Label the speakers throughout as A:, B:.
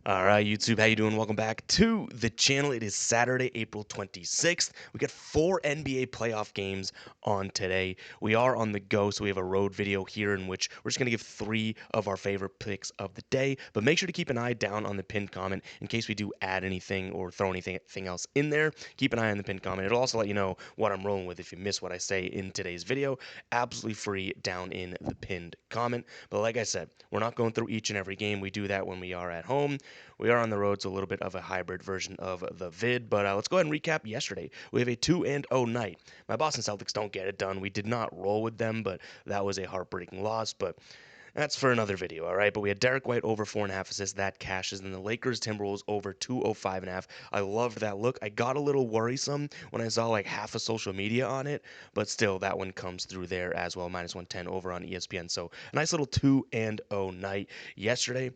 A: All right, YouTube, how you doing? Welcome back to the channel. It is Saturday, April 26th. We got 4 NBA playoff games on today. We are on the go, so we have a road video here in which we're just going to give 3 of our favorite picks of the day. But make sure to keep an eye down on the pinned comment in case we do add anything or throw anything else in there. Keep an eye on the pinned comment. It'll also let you know what I'm rolling with if you miss what I say in today's video. Absolutely free down in the pinned comment. But like I said, we're not going through each and every game. We do that when we are at home. We are on the road, so a little bit of a hybrid version of the vid. But let's go ahead and recap yesterday. We have a 2-0 night. My Boston Celtics don't get it done. We did not roll with them, but that was a heartbreaking loss. But that's for another video, all right? But we had Derek White over 4.5 assists. That cashes. And the Lakers Timberwolves over 205.5. I loved that look. I got a little worrisome when I saw like half of social media on it, but still, that one comes through there as well. Minus 110 over on ESPN. So a nice little 2-0 night yesterday.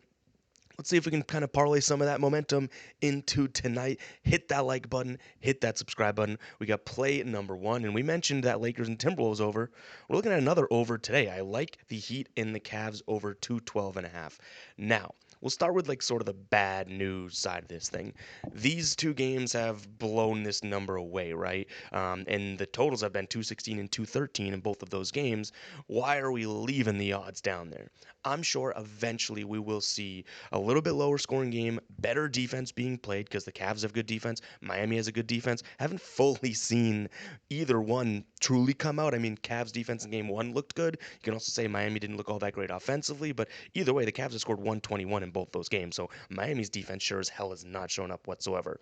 A: Let's see if we can kind of parlay some of that momentum into tonight. Hit that like button, hit that subscribe button. We got play number 1, and we mentioned that Lakers and Timberwolves over. We're looking at another over today. I like the Heat and the Cavs over 212.5. Now, we'll start with like sort of the bad news side of this thing. These two games have blown this number away, right? And the totals have been 216 and 213 in both of those games. Why are we leaving the odds down there? I'm sure eventually we will see a little bit lower scoring game, better defense being played because the Cavs have good defense, Miami has a good defense. Haven't fully seen either one truly come out. I mean, Cavs defense in game 1 looked good. You can also say Miami didn't look all that great offensively, but either way, the Cavs have scored 121 in both those games. So Miami's defense sure as hell has not shown up whatsoever.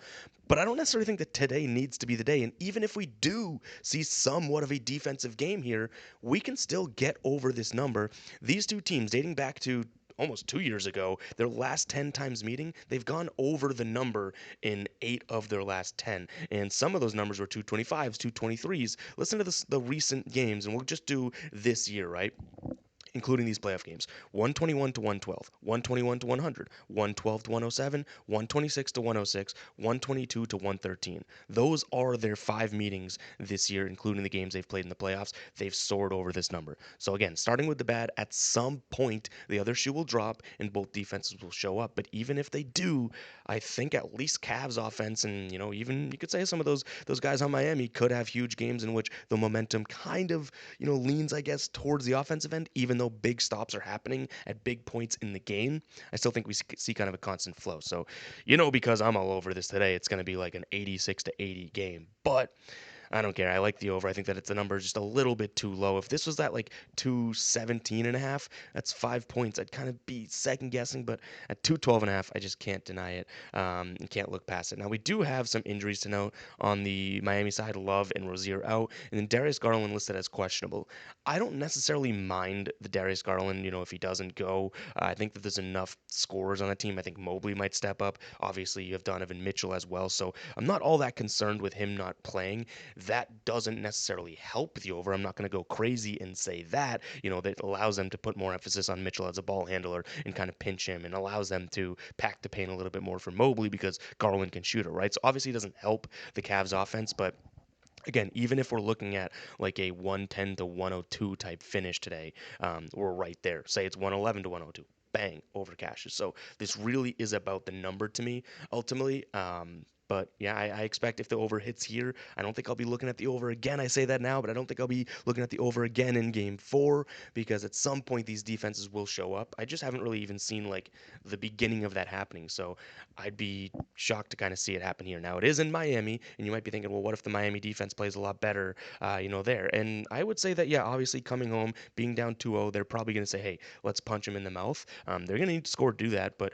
A: But I don't necessarily think that today needs to be the day. And even if we do see somewhat of a defensive game here, we can still get over this number. These two teams, dating back to almost 2 years ago, their last 10 times meeting, they've gone over the number in 8 of their last 10. And some of those numbers were 225s, 223s. Listen to the recent games, and we'll just do this year, right? Including these playoff games: 121 to 112, 121 to 100, 112 to 107, 126 to 106, 122 to 113. Those are their 5 meetings this year, including the games they've played in the playoffs. They've soared over this number. So again, starting with the bad, at some point the other shoe will drop and both defenses will show up. But even if they do, I think at least Cavs offense, and even you could say some of those guys on Miami could have huge games in which the momentum kind of leans, I guess, towards the offensive end, even though big stops are happening at big points in the game. I still think we see kind of a constant flow. So, because I'm all over this today, it's going to be like an 86 to 80 game. But I don't care. I like the over. I think that it's a number just a little bit too low. If this was at like 217.5, that's 5 points. I'd kind of be second guessing, but at 212.5, I just can't deny it. And can't look past it. Now we do have some injuries to note on the Miami side. Love and Rozier out, and then Darius Garland listed as questionable. I don't necessarily mind the Darius Garland. If he doesn't go, I think that there's enough scorers on the team. I think Mobley might step up. Obviously, you have Donovan Mitchell as well, so I'm not all that concerned with him not playing. That doesn't necessarily help the over. I'm not going to go crazy and say that. That allows them to put more emphasis on Mitchell as a ball handler and kind of pinch him, and allows them to pack the paint a little bit more for Mobley because Garland can shoot it, right? So obviously it doesn't help the Cavs offense, but again, even if we're looking at like a 110 to 102 type finish today, we're right there. Say it's 111 to 102. Bang, over cashes. So this really is about the number to me, ultimately. But yeah, I expect if the over hits here, I don't think I'll be looking at the over again. I say that now, but I don't think I'll be looking at the over again in game 4 because at some point these defenses will show up. I just haven't really even seen like the beginning of that happening. So I'd be shocked to kind of see it happen here. Now it is in Miami, and you might be thinking, well, what if the Miami defense plays a lot better, there? And I would say that, yeah, obviously coming home, being down 2-0, they're probably going to say, hey, let's punch them in the mouth. They're going to need to score to do that, but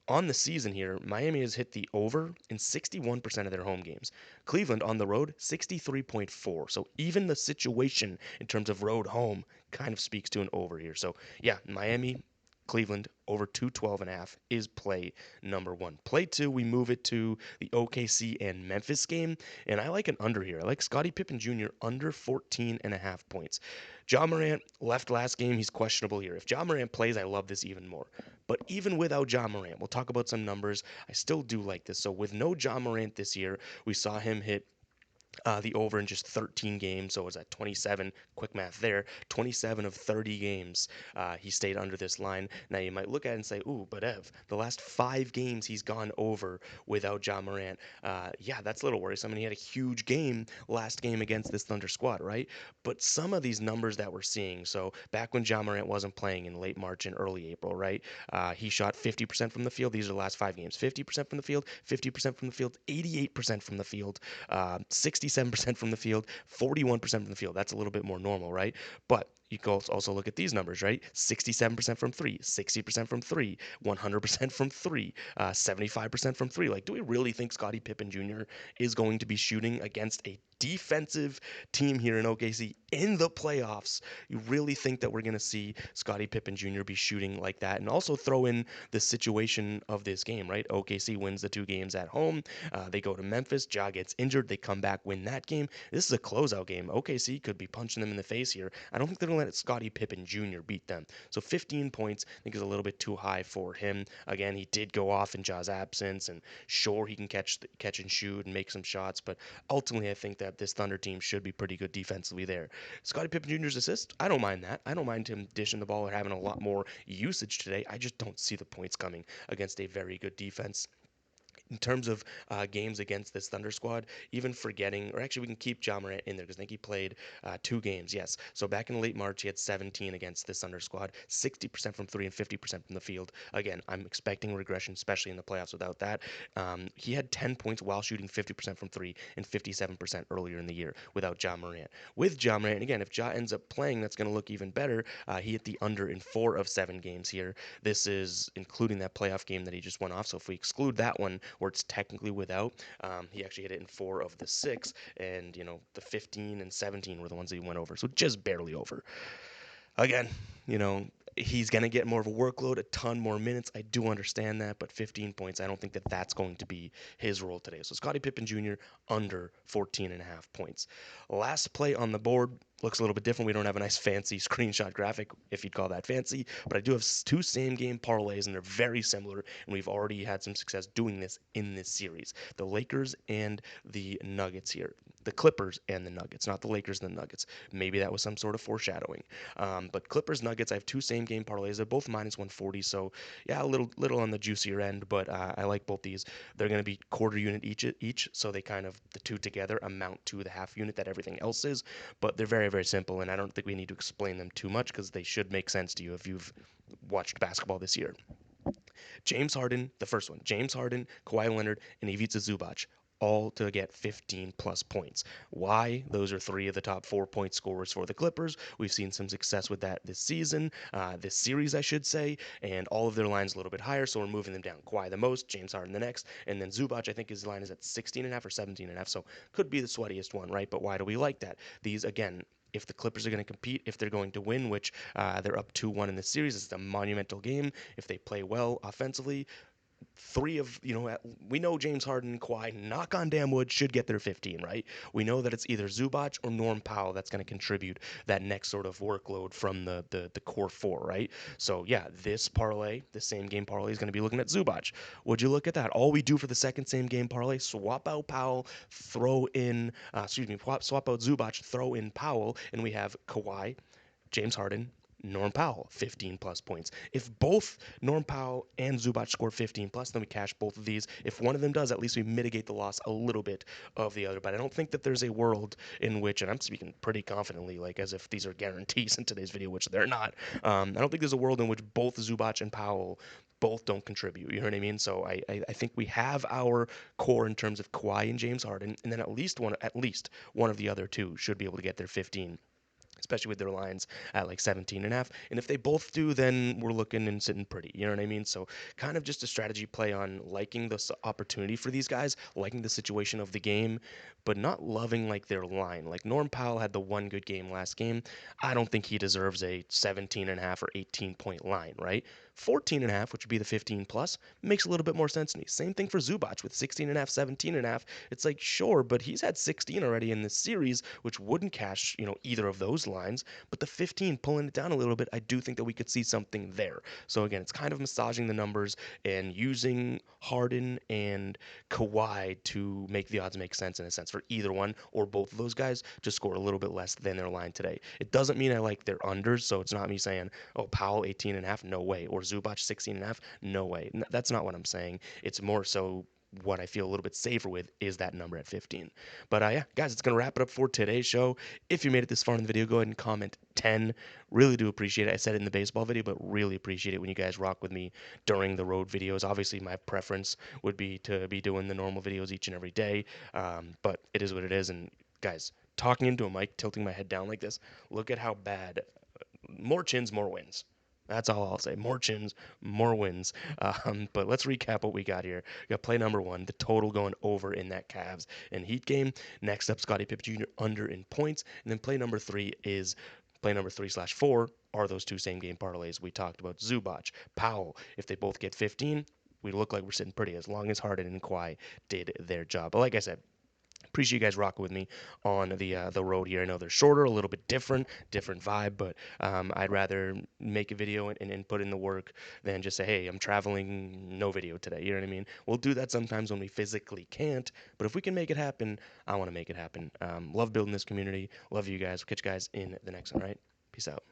A: on the season here, Miami has hit the over in 61% of their home games. Cleveland on the road, 63.4. So even the situation in terms of road home kind of speaks to an over here. So yeah, Miami, Cleveland over 212.5 is play number 1. Play 2, we move it to the OKC and Memphis game, and I like an under here. I like Scottie Pippen Jr. under 14.5 points. Ja Morant left last game. He's questionable here. If Ja Morant plays, I love this even more. But even without Ja Morant, we'll talk about some numbers. I still do like this. So with no Ja Morant this year, we saw him hit The over in just 13 games, so it was at 27. Quick math there. 27 of 30 games, he stayed under this line. Now you might look at it and say, "Ooh, but Ev, the last 5 games he's gone over without Ja Morant." Yeah, that's a little worrisome. I mean, he had a huge game last game against this Thunder squad, right? But some of these numbers that we're seeing, so back when Ja Morant wasn't playing in late March and early April, right? He shot 50% from the field. These are the last 5 games. 50% from the field, 50% from the field, 88% from the field. 67% from the field, 41% from the field. That's a little bit more normal, right? But you can also look at these numbers, right? 67% from three, 60% from three, 100% from three, 75% from three. Like, do we really think Scottie Pippen Jr. is going to be shooting against a defensive team here in OKC in the playoffs? You really think that we're going to see Scottie Pippen Jr. be shooting like that? And also throw in the situation of this game, right? OKC wins the 2 games at home. They go to Memphis. Ja gets injured. They come back, win that game. This is a closeout game. OKC could be punching them in the face here. I don't think they're going to let Scottie Pippen Jr. beat them. So 15 points, I think, is a little bit too high for him. Again, he did go off in Ja's absence, and sure, he can catch and shoot and make some shots, but ultimately, I think that this Thunder team should be pretty good defensively there. Scottie Pippen Jr.'s assist, I don't mind that. I don't mind him dishing the ball or having a lot more usage today. I just don't see the points coming against a very good defense. In terms of games against this Thunder squad, even forgetting, or actually we can keep Ja Morant in there because I think he played 2 games, yes. So back in late March, he had 17 against this Thunder squad, 60% from three and 50% from the field. Again, I'm expecting regression, especially in the playoffs without that. He had 10 points while shooting 50% from three and 57% earlier in the year without Ja Morant. With Ja Morant, again, if Ja ends up playing, that's going to look even better. He hit the under in 4 of 7 games here. This is including that playoff game that he just went off. So if we exclude that one, where it's technically without, he actually hit it in 4 of the 6, and the 15 and 17 were the ones that he went over. So just barely over. Again, you know, he's going to get more of a workload, a ton more minutes. I do understand that, but 15 points, I don't think that that's going to be his role today. So Scottie Pippen Jr. under 14 and a half points. Last play on the board looks a little bit different. We don't have a nice fancy screenshot graphic, if you'd call that fancy, but I do have 2 same-game parlays, and they're very similar, and we've already had some success doing this in this series. The Lakers and the Nuggets here. The Clippers and the Nuggets, not the Lakers and the Nuggets. Maybe that was some sort of foreshadowing. But Clippers Nuggets, I have 2 same-game parlays. They're both minus 140, so yeah, a little on the juicier end, but I like both these. They're going to be quarter unit each, so they kind of, the two together amount to the half unit that everything else is. But they're very, very simple, and I don't think we need to explain them too much because they should make sense to you if you've watched basketball this year. James Harden, the first one, James Harden, Kawhi Leonard, and Ivica Zubac, all to get 15 plus points. Why? Those are 3 of the top 4 point scorers for the Clippers. We've seen some success with that this season, this series, I should say, and all of their lines a little bit higher, so we're moving them down. Kawhi the most, James Harden the next, and then Zubac, I think his line is at 16.5 or 17.5, so could be the sweatiest one, right? But why do we like that? These, again, if the Clippers are going to compete, if they're going to win, which they're up 2-1 in this series, it's a monumental game. If they play well offensively, we know James Harden and Kawhi, knock on damn wood, should get their 15, right? We know that it's either Zubac or Norm Powell that's going to contribute that next sort of workload from the core four, right? So yeah, this parlay, the same game parlay, is going to be looking at Zubac. Would you look at that? All we do for the second same game parlay, swap out Powell, swap out Zubac, throw in Powell, and we have Kawhi, James Harden, Norm Powell, 15 plus points. If both Norm Powell and Zubac score 15 plus, then we cash both of these. If one of them does, at least we mitigate the loss a little bit of the other. But I don't think that there's a world in which, and I'm speaking pretty confidently, like as if these are guarantees in today's video, which they're not. I don't think there's a world in which both Zubac and Powell both don't contribute. You know what I mean? So I think we have our core in terms of Kawhi and James Harden, and then at least one of the other two should be able to get their 15, especially with their lines at like 17 and a half. And if they both do, then we're looking and sitting pretty. You know what I mean? So kind of just a strategy play on liking this opportunity for these guys, liking the situation of the game, but not loving like their line. Like Norm Powell had the one good game last game. I don't think he deserves a 17 and a half or 18 point line, right? 14.5, which would be the 15 plus, makes a little bit more sense to me. Same thing for Zubac with 16.5, 17.5. It's like, sure, but he's had 16 already in this series, which wouldn't cash, either of those lines. But the 15 pulling it down a little bit, I do think that we could see something there. So again, it's kind of massaging the numbers and using Harden and Kawhi to make the odds make sense in a sense for either one or both of those guys to score a little bit less than their line today. It doesn't mean I like their unders, so it's not me saying, oh, Powell 18.5, no way, or Zubac 16.5, no way. That's not what I'm saying. It's more so what I feel a little bit safer with is that number at 15. But yeah, guys, it's going to wrap it up for today's show. If you made it this far in the video, go ahead and comment 10. Really do appreciate it. I said it in the baseball video, but really appreciate it when you guys rock with me during the road videos. Obviously, my preference would be to be doing the normal videos each and every day, but it is what it is. And guys, talking into a mic, tilting my head down like this, look at how bad. More chins, more wins. That's all I'll say. More chins, more wins. But let's recap what we got here. We got play number one, the total going over in that Cavs and Heat game. Next up, Scottie Pippen Jr. under in points. And then play number three is play number 3/4 are those two same game parlays we talked about. Zubac, Powell, if they both get 15, we look like we're sitting pretty as long as Harden and Kawhi did their job. But like I said, appreciate you guys rocking with me on the road here. I know they're shorter, a little bit different vibe, but I'd rather make a video and put in the work than just say, hey, I'm traveling, no video today. You know what I mean? We'll do that sometimes when we physically can't, but if we can make it happen, I want to make it happen. Love building this community. Love you guys. Catch you guys in the next one, all right? Peace out.